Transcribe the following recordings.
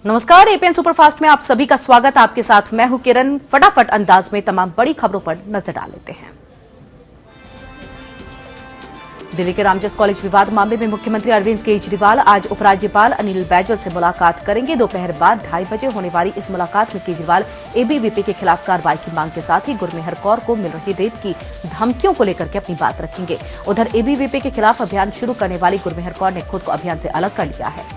नमस्कार, APN superfast में आप सभी का स्वागत। आपके साथ मैं हूं किरण। फटाफट अंदाज में तमाम बड़ी खबरों पर नजर डाल लेते हैं। दिल्ली के रामजस कॉलेज विवाद मामले में मुख्यमंत्री अरविंद केजरीवाल आज उपराज्यपाल अनिल बैजल से मुलाकात करेंगे। दोपहर बाद 2:30 बजे होने वाली इस मुलाकात में केजरीवाल एबीवीपी के खिलाफ कार्रवाई की मांग के साथ ही गुरमेहर कौर को मिल रही रेप की धमकियों को लेकर के अपनी बात रखेंगे। उधर एबीवीपी के खिलाफ अभियान शुरू करने वाली गुरमेहर कौर ने खुद को अभियान से अलग कर लिया है।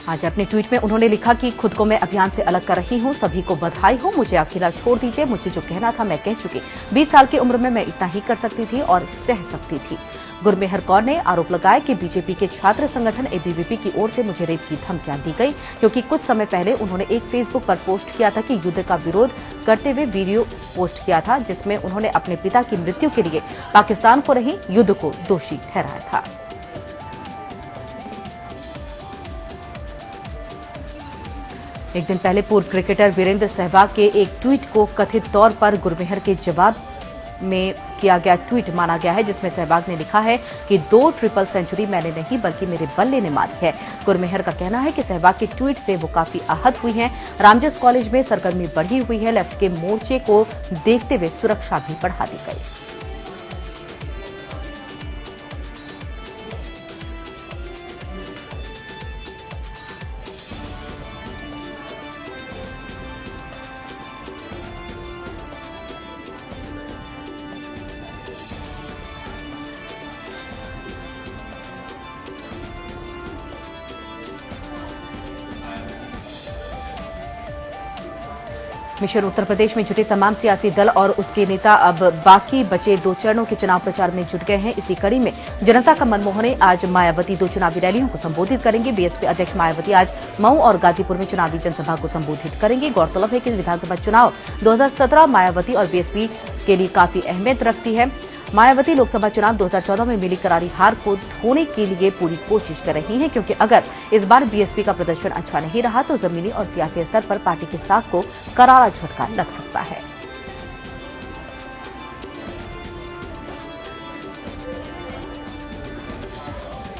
आज अपने ट्वीट में उन्होंने लिखा कि खुद को मैं अभियान से अलग कर रही हूं, सभी को बधाई हो, मुझे अकेला छोड़ दीजिए, मुझे जो कहना था मैं कह चुकी। 20 साल की उम्र में मैं इतना ही कर सकती थी और सह सकती थी। गुरमेहर कौर ने आरोप लगाया कि बीजेपी के छात्र संगठन एबीवीपी की ओर से मुझे रेप की धमकियां दी गई, क्योंकि कुछ समय पहले उन्होंने एक फेसबुक पर पोस्ट किया था कि युद्ध का विरोध करते हुए वीडियो पोस्ट किया था, जिसमें उन्होंने अपने पिता की मृत्यु के लिए पाकिस्तान को नहीं, युद्ध को दोषी ठहराया था। एक दिन पहले पूर्व क्रिकेटर वीरेंद्र सहवाग के एक ट्वीट को कथित तौर पर गुरमेहर के जवाब में किया गया ट्वीट माना गया है, जिसमें सहवाग ने लिखा है कि 2 ट्रिपल सेंचुरी मैंने नहीं बल्कि मेरे बल्ले ने मारी है। गुरमेहर का कहना है कि सहवाग के ट्वीट से वो काफी आहत हुई हैं। रामजस कॉलेज में सरगर्मी बढ़ी हुई है। लेफ्ट के मोर्चे को देखते हुए सुरक्षा भी बढ़ा दी गई। मिशन उत्तर प्रदेश में जुटे तमाम सियासी दल और उसके नेता अब बाकी बचे 2 चरणों के चुनाव प्रचार में जुट गए हैं। इसी कड़ी में जनता का मन मोहने आज मायावती 2 चुनावी रैलियों को संबोधित करेंगे। बीएसपी अध्यक्ष मायावती आज मऊ और गाजीपुर में चुनावी जनसभा को संबोधित करेंगे। गौरतलब है कि विधानसभा चुनाव 2017 मायावती और बीएसपी के लिए काफी अहमियत रखती है। मायावती लोकसभा चुनाव 2014 में मिली करारी हार को धोने के लिए पूरी कोशिश कर रही हैं, क्योंकि अगर इस बार बीएसपी का प्रदर्शन अच्छा नहीं रहा तो जमीनी और सियासी स्तर पर पार्टी की साख को करारा झटका लग सकता है।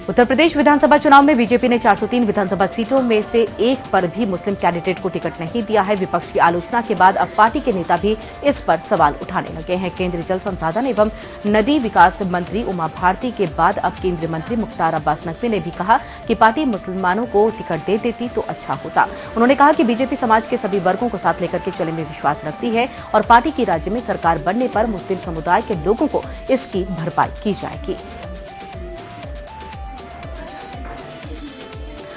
उत्तर प्रदेश विधानसभा चुनाव में बीजेपी ने 403 विधानसभा सीटों में से एक पर भी मुस्लिम कैंडिडेट को टिकट नहीं दिया है। विपक्ष की आलोचना के बाद अब पार्टी के नेता भी इस पर सवाल उठाने लगे हैं। केंद्रीय जल संसाधन एवं नदी विकास मंत्री उमा भारती के बाद अब केंद्रीय मंत्री मुख्तार अब्बास नकवी ने भी कहा कि पार्टी मुसलमानों को टिकट दे देती तो अच्छा होता। उन्होंने कहा कि बीजेपी समाज के सभी वर्गों को साथ लेकर के चलने में विश्वास रखती है और पार्टी की राज्य में सरकार बनने पर मुस्लिम समुदाय के लोगों को इसकी भरपाई की जाएगी।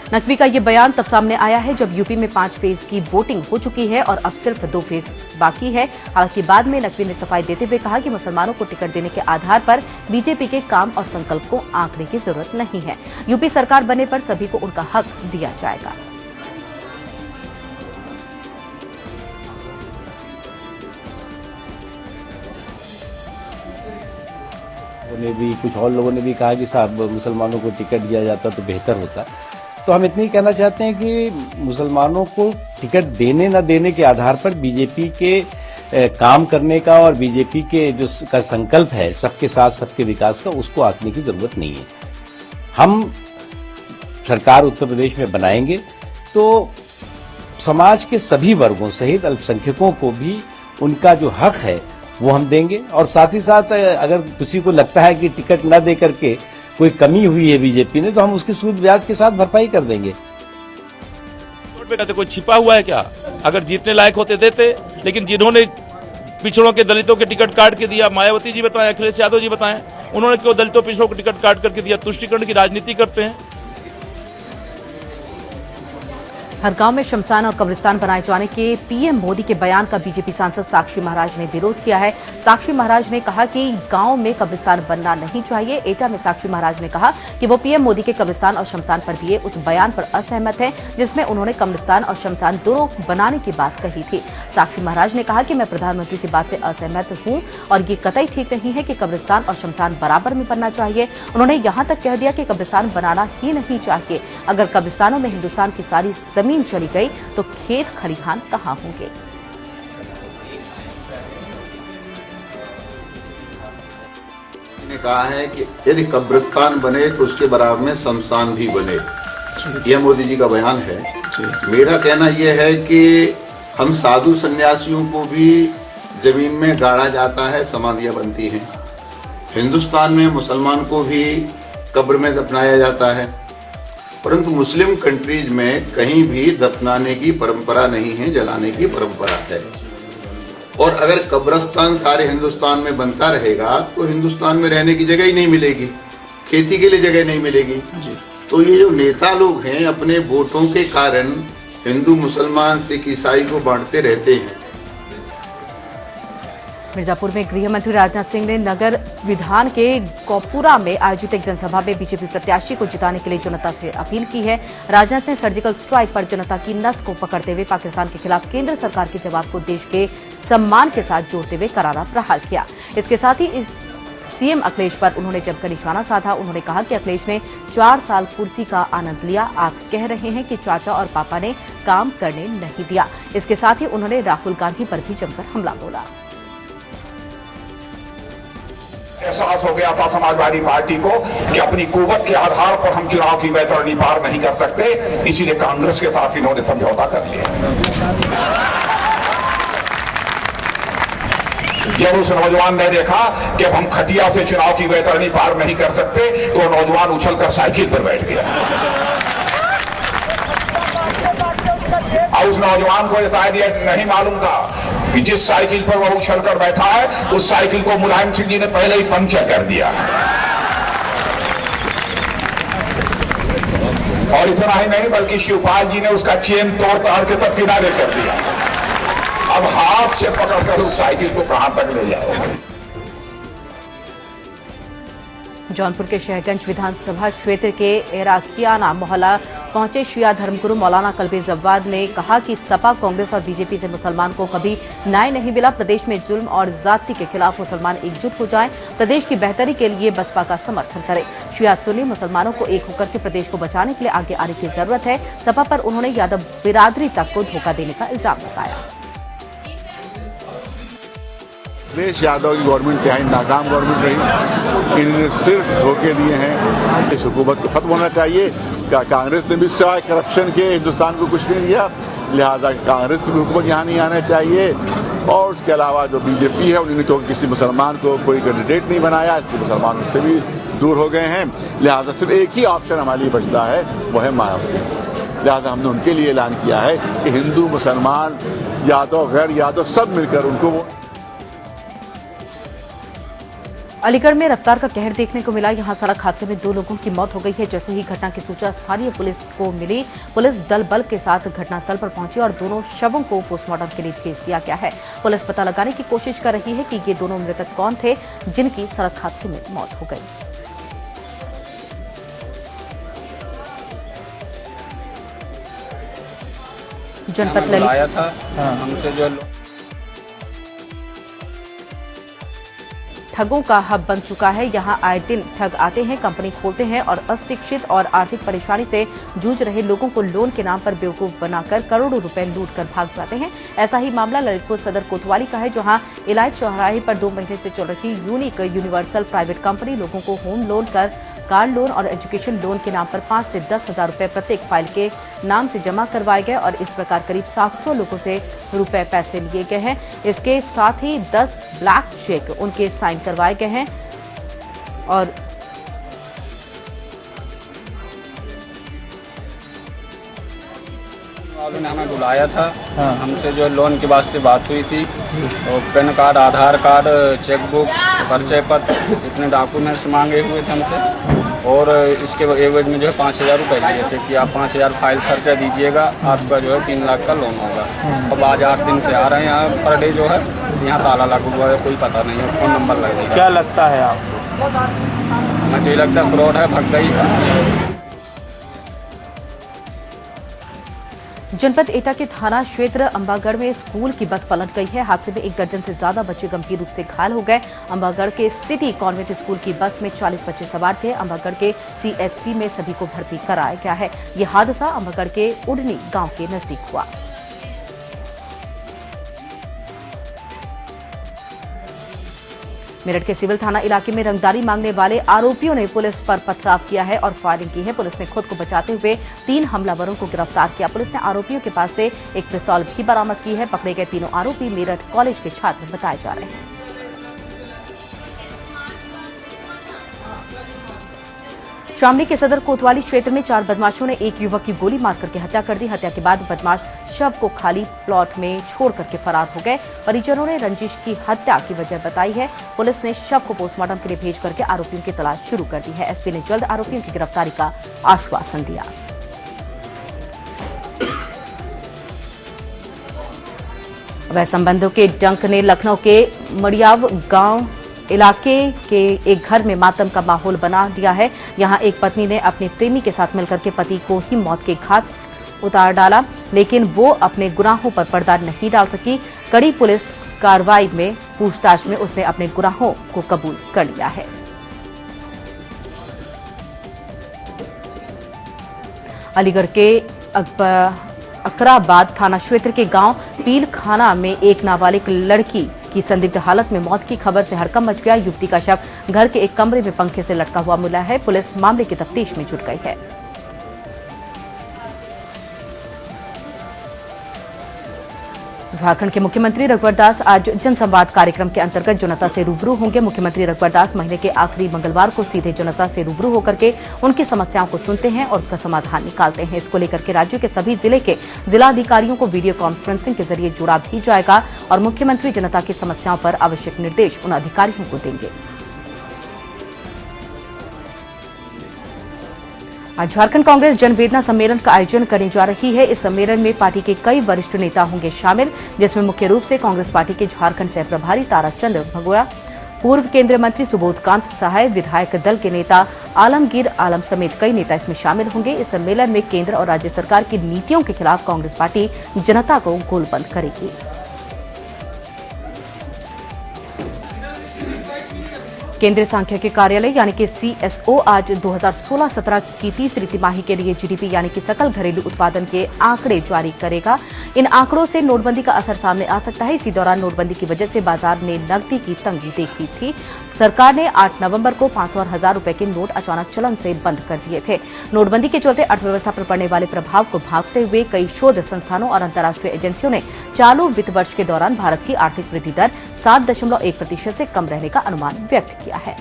नकवी का ये बयान तब सामने आया है जब यूपी में 5 फेज की वोटिंग हो चुकी है और अब सिर्फ 2 फेज बाकी है। हालांकि बाद में नकवी ने सफाई देते हुए कहा कि मुसलमानों को टिकट देने के आधार पर बीजेपी के काम और संकल्प को आंकने की जरूरत नहीं है। यूपी सरकार बनने पर सभी को उनका हक दिया जाएगा। कुछ और लोगों ने भी कहा कि साहब मुसलमानों को टिकट दिया जाता तो बेहतर होता। तो हम इतनी कहना चाहते हैं कि मुसलमानों को टिकट देने न देने के आधार पर बीजेपी के काम करने का और बीजेपी के जो का संकल्प है सबके साथ सबके विकास का, उसको आंकने की जरूरत नहीं है। हम सरकार उत्तर प्रदेश में बनाएंगे तो समाज के सभी वर्गों सहित अल्पसंख्यकों को भी उनका जो हक है वो हम देंगे। और साथ ही साथ अगर किसी को लगता है कि टिकट न दे करके कोई कमी हुई है बीजेपी ने, तो हम उसकी सूद ब्याज के साथ भरपाई कर देंगे। कोई छिपा हुआ है क्या? अगर जीतने लायक होते देते, लेकिन जिन्होंने पिछड़ों के दलितों के टिकट काट के दिया, मायावती जी बताएं, अखिलेश यादव जी बताएं, उन्होंने क्यों दलितों पिछड़ों को टिकट काट करके दिया? तुष्टिकरण की राजनीति करते हैं। हर गांव में शमशान और कब्रिस्तान बनाए जाने के पीएम मोदी के बयान का बीजेपी सांसद साक्षी महाराज ने विरोध किया है। साक्षी महाराज ने कहा कि गांव में कब्रिस्तान बनना नहीं चाहिए। एटा में साक्षी महाराज ने कहा कि वो पीएम मोदी के कब्रिस्तान और शमशान पर दिए उस बयान पर असहमत है, जिसमें उन्होंने कब्रिस्तान और शमशान दोनों बनाने की बात कही थी। साक्षी महाराज ने कहा कि मैं प्रधानमंत्री की बात से असहमत हूं और ये कतई ठीक नहीं है कि कब्रिस्तान और शमशान बराबर में बनना चाहिए। उन्होंने यहां तक कह दिया कि कब्रिस्तान बनाना ही नहीं चाहिए। अगर कब्रिस्तानों में हिंदुस्तान की सारी जमीन चली गई तो खेत खलिहान कहां होंगे? कहा है कि यदि कब्रिस्तान बने तो उसके बराबर में शमशान भी बने। यह मोदी जी का बयान है। मेरा कहना यह है कि हम साधु सन्यासियों को भी जमीन में गाड़ा जाता है, समाधियां बनती हैं। हिंदुस्तान में मुसलमान को भी कब्र में दफनाया जाता है, परंतु मुस्लिम कंट्रीज में कहीं भी दफनाने की परंपरा नहीं है, जलाने की परंपरा है। और अगर कब्रिस्तान सारे हिंदुस्तान में बनता रहेगा तो हिंदुस्तान में रहने की जगह ही नहीं मिलेगी, खेती के लिए जगह नहीं मिलेगी। तो ये जो नेता लोग हैं अपने वोटों के कारण हिंदू मुसलमान सिख ईसाई को बांटते रहते हैं। मिर्जापुर में गृह मंत्री राजनाथ सिंह ने नगर विधान के गौपुरा में आयोजित एक जनसभा में बीजेपी प्रत्याशी को जिताने के लिए जनता से अपील की है। राजनाथ ने सर्जिकल स्ट्राइक पर जनता की नस को पकड़ते हुए पाकिस्तान के खिलाफ केंद्र सरकार के जवाब को देश के सम्मान के साथ जोड़ते हुए करारा प्रहार किया। इसके साथ ही इस सीएम अखिलेश पर उन्होंने जमकर निशाना साधा। उन्होंने कहा कि अखिलेश ने 4 साल कुर्सी का आनंद लिया, आप कह रहे हैं कि चाचा और पापा ने काम करने नहीं दिया। इसके साथ ही उन्होंने राहुल गांधी पर भी जमकर हमला बोला। एहसास हो गया था समाजवादी पार्टी को कि अपनी कुवत के आधार पर हम चुनाव की वैतरणी पार नहीं कर सकते, इसीलिए कांग्रेस के साथ इन्होंने समझौता कर लिया। जब उस नौजवान ने देखा कि अब हम खटिया से चुनाव की वैतरणी पार नहीं कर सकते, तो नौजवान उछलकर साइकिल पर बैठ गया। और उस नौजवान को शायद यह नहीं मालूम था कि जिस साइकिल पर वह उछलकर बैठा है उस साइकिल को मुलायम सिंह जी ने पहले ही पंक्चर कर दिया। और इतना ही नहीं बल्कि शिवपाल जी ने उसका चेन तोड़ ताड़ के तब किनारे कर दिया। अब हाथ से पकड़कर उस साइकिल को कहां तक ले जाओ। जौनपुर के शहरगंज विधानसभा क्षेत्र के एराकियाना मोहल्ला पहुंचे शिया धर्मगुरु मौलाना कल्बे जव्वाद ने कहा कि सपा, कांग्रेस और बीजेपी से मुसलमान को कभी न्याय नहीं मिला। प्रदेश में जुल्म और जाति के खिलाफ मुसलमान एकजुट हो जाएं, प्रदेश की बेहतरी के लिए बसपा का समर्थन करें। शिया सुन्नी मुसलमानों को एक होकर के प्रदेश को बचाने के लिए आगे आने की जरूरत है। सपा पर उन्होंने यादव बिरादरी तक को धोखा देने का इल्जाम लगाया। अखिलेश यादव की गवर्नमेंट इंतहाई नाकाम गवर्नमेंट रही। इन्होंने सिर्फ धोखे दिए हैं। इस हुकूमत को खत्म होना चाहिए। कांग्रेस ने भी सिवाय करप्शन के हिंदुस्तान को कुछ नहीं दिया, लिहाजा कांग्रेस की भी हुकूमत यहाँ नहीं आना चाहिए। और उसके अलावा जो बीजेपी है उन्होंने तो किसी मुसलमान को कोई कैंडिडेट नहीं बनाया, इसलिए मुसलमान उससे भी दूर हो गए हैं। लिहाजा सिर्फ एक ही ऑप्शन हमारे लिए बचता है, वो है मायावती। लिहाजा हमने उनके लिए ऐलान किया है कि हिंदू, मुसलमान, यादव, गैर यादव सब मिलकर उनको। अलीगढ़ में रफ्तार का कहर देखने को मिला। यहां सड़क हादसे में 2 लोगों की मौत हो गई है। जैसे ही घटना की सूचना स्थानीय पुलिस को मिली, पुलिस दल बल के साथ घटनास्थल पर पहुंची और दोनों शवों को पोस्टमार्टम के लिए भेज दिया गया है। पुलिस पता लगाने की कोशिश कर रही है कि ये दोनों मृतक कौन थे जिनकी सड़क हादसे में मौत हो गई। जनपद ललित था हमसे जो ठगों का हब बन चुका है। यहां आए दिन ठग आते हैं, कंपनी खोलते हैं और अशिक्षित और आर्थिक परेशानी से जूझ रहे लोगों को लोन के नाम पर बेवकूफ बनाकर करोड़ों रुपए लूट कर भाग जाते हैं। ऐसा ही मामला ललितपुर सदर कोतवाली का है, जहां इलाज चौराहे पर 2 महीने से चल रही यूनिक यूनिवर्सल प्राइवेट कंपनी लोगों को होम लोन, कार लोन और एजुकेशन लोन के नाम पर 5 से 10 हजार रुपए प्रत्येक फाइल के नाम से जमा करवाए गए और इस प्रकार करीब 700 लोगों से रुपए पैसे लिए गए हैं। इसके साथ ही 10 ब्लैक चेक उनके साइन करवाए गए हैं और वालों ने हमें बुलाया था। हमसे जो लोन के वास्ते बात हुई थी, और पैन कार्ड, आधार कार्ड, चेकबुक, परिचय पत्र, इतने डॉक्यूमेंट्स मांगे हुए थे हमसे और इसके एवज में जो है 5,000 रुपये दिए थे कि आप 5,000 फाइल खर्चा दीजिएगा, आपका जो है 3 लाख का लोन होगा। अब आज 8 दिन से आ रहे हैं यहाँ पर डे जो है यहाँ ताला लगा हुआ है, कोई पता नहीं है, फ़ोन नंबर लगेगा। क्या लगता है आपको? मुझे ये लगता है फ्रॉड है, भग गई। जनपद एटा के थाना क्षेत्र अंबागढ़ में स्कूल की बस पलट गई है। हादसे में 1 दर्जन से ज्यादा बच्चे गंभीर रूप से घायल हो गए। अंबागढ़ के सिटी कॉन्वेंट स्कूल की बस में 40 बच्चे सवार थे। अंबागढ़ के सीएचसी में सभी को भर्ती कराया गया है। यह हादसा अंबागढ़ के उड़नी गांव के नजदीक हुआ। मेरठ के सिविल थाना इलाके में रंगदारी मांगने वाले आरोपियों ने पुलिस पर पथराव किया है और फायरिंग की है। पुलिस ने खुद को बचाते हुए 3 हमलावरों को गिरफ्तार किया। पुलिस ने आरोपियों के पास से एक पिस्तौल भी बरामद की है। पकड़े गए तीनों आरोपी मेरठ कॉलेज के छात्र बताए जा रहे हैं। शामली के सदर कोतवाली क्षेत्र में 4 बदमाशों ने एक युवक की गोली मार करके हत्या कर दी। हत्या के बाद बदमाश शव को खाली प्लॉट में छोड़ करके फरार हो गए। परिजनों ने रंजिश की हत्या की वजह बताई है। पुलिस ने शव को पोस्टमार्टम के लिए भेज करके आरोपियों की तलाश शुरू कर दी है। एसपी ने जल्द आरोपियों की गिरफ्तारी का आश्वासन दिया। अवैध संबंधों के डंक ने लखनऊ के मड़ियाव गांव इलाके के एक घर में मातम का माहौल बना दिया है। यहां एक पत्नी ने अपने प्रेमी के साथ मिलकर के पति को ही मौत के घाट उतार डाला, लेकिन वो अपने गुनाहों पर पर्दा नहीं डाल सकी। कड़ी पुलिस कार्रवाई में पूछताछ में उसने अपने गुनाहों को कबूल कर लिया है। अलीगढ़ के अकराबाद थाना क्षेत्र के गांव पीलखाना में एक नाबालिग लड़की की संदिग्ध हालत में मौत की खबर से हड़कंप मच गया। युवती का शव घर के एक कमरे में पंखे से लटका हुआ मिला है। पुलिस मामले की तफ्तीश में जुट गई है। झारखंड के मुख्यमंत्री रघुवर दास आज जनसंवाद कार्यक्रम के अंतर्गत जनता से रूबरू होंगे। मुख्यमंत्री रघुवर दास महीने के आखिरी मंगलवार को सीधे जनता से रूबरू होकर के उनकी समस्याओं को सुनते हैं और उसका समाधान निकालते हैं। इसको लेकर के राज्य के सभी जिले के जिलाधिकारियों को वीडियो कॉन्फ्रेंसिंग के जरिए जोड़ा भी जाएगा और मुख्यमंत्री जनता की समस्याओं पर आवश्यक निर्देश उन अधिकारियों को देंगे। आज झारखंड कांग्रेस जनवेदना सम्मेलन का आयोजन करने जा रही है। इस सम्मेलन में पार्टी के कई वरिष्ठ नेता होंगे शामिल, जिसमें मुख्य रूप से कांग्रेस पार्टी के झारखंड सह प्रभारी ताराचंद भगोड़ा, पूर्व केंद्रीय मंत्री सुबोधकांत सहाय, विधायक दल के नेता आलमगीर आलम समेत कई नेता इसमें शामिल होंगे। इस सम्मेलन में केंद्र और राज्य सरकार की नीतियों के खिलाफ कांग्रेस पार्टी जनता को गोलबंद करेगी। केंद्रीय सांख्यिकी कार्यालय यानी कि CSO आज 2016-17 की तीसरी तिमाही के लिए जीडीपी यानी कि सकल घरेलू उत्पादन के आंकड़े जारी करेगा। इन आंकड़ों से नोटबंदी का असर सामने आ सकता है। इसी दौरान नोटबंदी की वजह से बाजार ने नकदी की तंगी देखी थी। सरकार ने 8 नवंबर को 500 और 1000 रुपए के नोट अचानक चलन से बंद कर दिए थे। नोटबंदी के चलते अर्थव्यवस्था पर पड़ने वाले प्रभाव को भांपते हुए कई शोध संस्थानों और अंतर्राष्ट्रीय एजेंसियों ने चालू वित्त वर्ष के दौरान भारत की आर्थिक वृद्धि दर 7.1% से कम रहने का अनुमान व्यक्त किया है।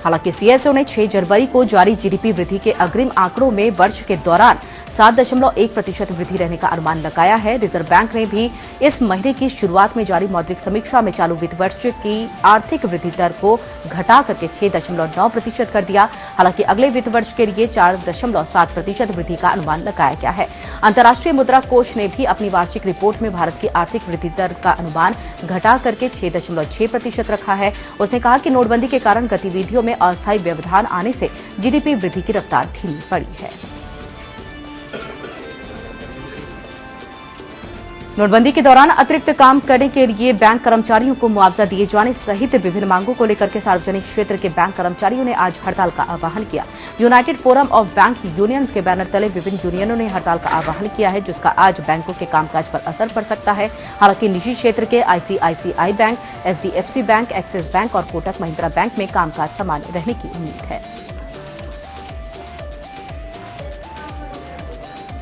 हालांकि CSO ने 6 जनवरी को जारी जीडीपी वृद्धि के अग्रिम आंकड़ों में वर्ष के दौरान 7.1% वृद्धि रहने का अनुमान लगाया है। रिजर्व बैंक ने भी इस महीने की शुरुआत में जारी मौद्रिक समीक्षा में चालू वित्त वर्ष की आर्थिक वृद्धि दर को घटा करके 6.9% कर दिया। हालांकि अगले वित्त वर्ष के लिए 4.7% वृद्धि का अनुमान लगाया गया है। अंतर्राष्ट्रीय मुद्रा कोष ने भी अपनी वार्षिक रिपोर्ट में भारत की आर्थिक वृद्धि दर का अनुमान घटा करके 6.6% रखा है। उसने कहा कि नोटबंदी के कारण गतिविधियों में अस्थायी व्यवधान आने से जीडीपी वृद्धि की रफ्तार धीमी पड़ी है। नोटबंदी के दौरान अतिरिक्त काम करने के लिए बैंक कर्मचारियों को मुआवजा दिए जाने सहित विभिन्न मांगों को लेकर के सार्वजनिक क्षेत्र के बैंक कर्मचारियों ने आज हड़ताल का आह्वान किया। United forum of bank unions के बैनर तले विभिन्न यूनियनों ने हड़ताल का आह्वान किया है, जिसका आज बैंकों के कामकाज पर असर पड़ सकता है। हालांकि निजी क्षेत्र के ICICI bank, HDFC bank, axis bank और कोटक महिंद्रा बैंक में कामकाज सामान्य रहने की उम्मीद है।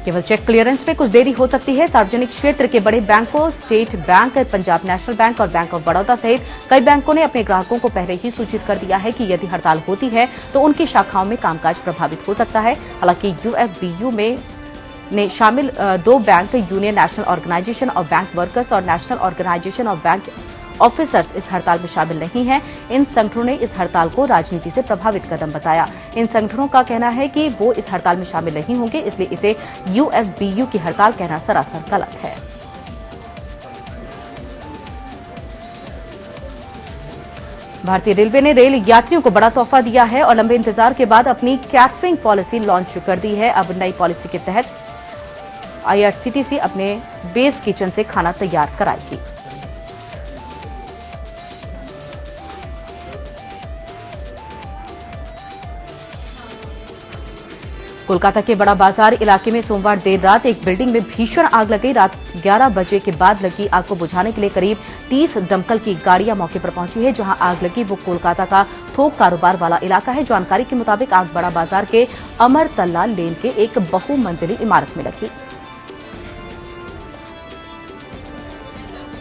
केवल चेक क्लियरेंस में कुछ देरी हो सकती है। सार्वजनिक क्षेत्र के बड़े बैंकों, state bank, Punjab national bank और बैंक ऑफ बड़ौदा सहित कई बैंकों ने अपने ग्राहकों को पहले ही सूचित कर दिया है कि यदि हड़ताल होती है तो उनकी शाखाओं में कामकाज प्रभावित हो सकता है। हालांकि UFBU में ने शामिल 2 bank, union national organisation of bank workers और national organisation of bank officers, इस हड़ताल में शामिल नहीं हैं। इन संगठनों ने इस हड़ताल को राजनीति से प्रभावित कदम बताया। इन संगठनों का कहना है कि वो इस हड़ताल में शामिल नहीं होंगे, इसलिए इसे UFBU की हड़ताल कहना सरासर गलत है। भारतीय रेलवे ने रेल यात्रियों को बड़ा तोहफा दिया है और लंबे इंतजार के बाद अपनी कैटरिंग पॉलिसी लॉन्च कर दी है। अब नई पॉलिसी के तहत IRCTC अपने बेस किचन से खाना तैयार कराएगी। कोलकाता के बड़ा बाजार इलाके में सोमवार देर रात एक बिल्डिंग में भीषण आग लग गई। रात 11 बजे के बाद लगी आग को बुझाने के लिए करीब 30 दमकल की गाड़ियां मौके पर पहुंची है। जहां आग लगी वो कोलकाता का थोक कारोबार वाला इलाका है। जानकारी के मुताबिक आग बड़ा बाजार के अमरतल्ला लेन के एक बहुमंजिली इमारत में लगी।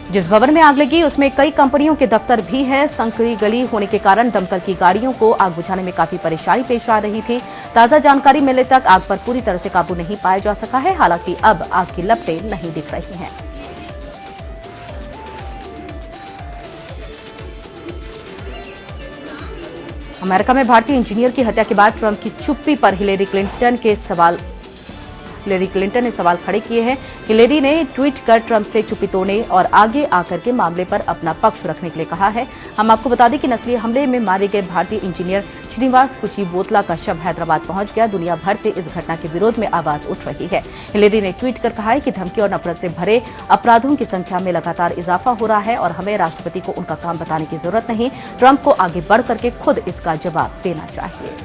जिस भवन में आग लगी उसमें कई कंपनियों के दफ्तर भी हैं। संकरी गली होने के कारण दमकल की गाड़ियों को आग बुझाने में काफी परेशानी पेश आ रही थी। ताजा जानकारी मिलने तक आग पर पूरी तरह से काबू नहीं पाया जा सका है। हालांकि अब आग की लपटें नहीं दिख रही हैं। अमेरिका में भारतीय इंजीनियर की हत्या के बाद ट्रंप की चुप्पी पर हिलेरी क्लिंटन ने सवाल खड़े किए हैं। हिलेरी ने ट्वीट कर ट्रंप से चुप्पी तोड़ने और आगे आकर के मामले पर अपना पक्ष रखने के लिए कहा है। हम आपको बता दें कि नस्लीय हमले में मारे गए भारतीय इंजीनियर श्रीनिवास कुचीबोतला का शव हैदराबाद पहुंच गया। दुनिया भर से इस घटना के विरोध में आवाज उठ रही है। हिलेरी ने ट्वीट कर कहा है कि धमकी और नफरत से भरे अपराधों की संख्या में लगातार इजाफा हो रहा है और हमें राष्ट्रपति को उनका काम बताने की जरूरत नहीं। ट्रंप को आगे बढ़ करके खुद इसका जवाब देना चाहिए।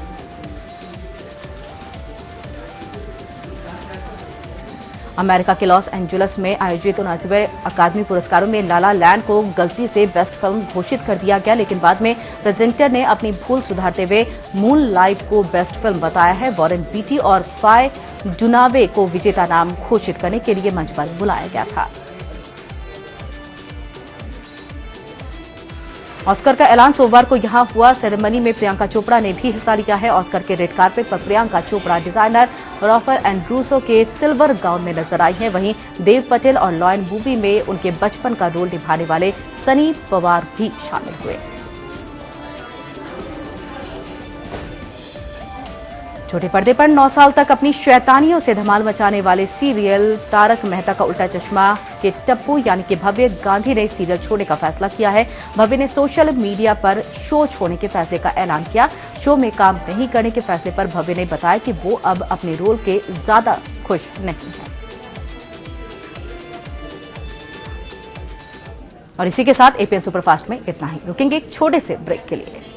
अमेरिका के लॉस एंजेलिस में आयोजित 79वें अकादमी पुरस्कारों में लाला लैंड को गलती से बेस्ट फिल्म घोषित कर दिया गया, लेकिन बाद में प्रेजेंटर ने अपनी भूल सुधारते हुए मूनलाइट को बेस्ट फिल्म बताया है। वॉरेन बीटी और फाय डुनावे को विजेता नाम घोषित करने के लिए मंच पर बुलाया गया था। ऑस्कर का ऐलान सोमवार को यहां हुआ। सेरेमनी में प्रियंका चोपड़ा ने भी हिस्सा लिया है। ऑस्कर के रेड कार्पेट पर Priyanka Chopra designer Ralph and Russo के सिल्वर गाउन में नजर आई हैं। वहीं देव पटेल और लॉयन मूवी में उनके बचपन का रोल निभाने वाले सनी पवार भी शामिल हुए। छोटे पर्दे पर 9 साल तक अपनी शैतानियों से धमाल मचाने वाले सीरियल तारक मेहता का उल्टा चश्मा के टप्पू यानी कि भव्य गांधी ने सीरियल छोड़ने का फैसला किया है। भव्य ने सोशल मीडिया पर शो छोड़ने के फैसले का ऐलान किया। शो में काम नहीं करने के फैसले पर भव्य ने बताया कि वो अब अपने रोल के ज्यादा खुश नहीं है। और इसी के साथ एपीएन सुपरफास्ट में इतना ही। रुकेंगे एक छोटे से ब्रेक के लिए।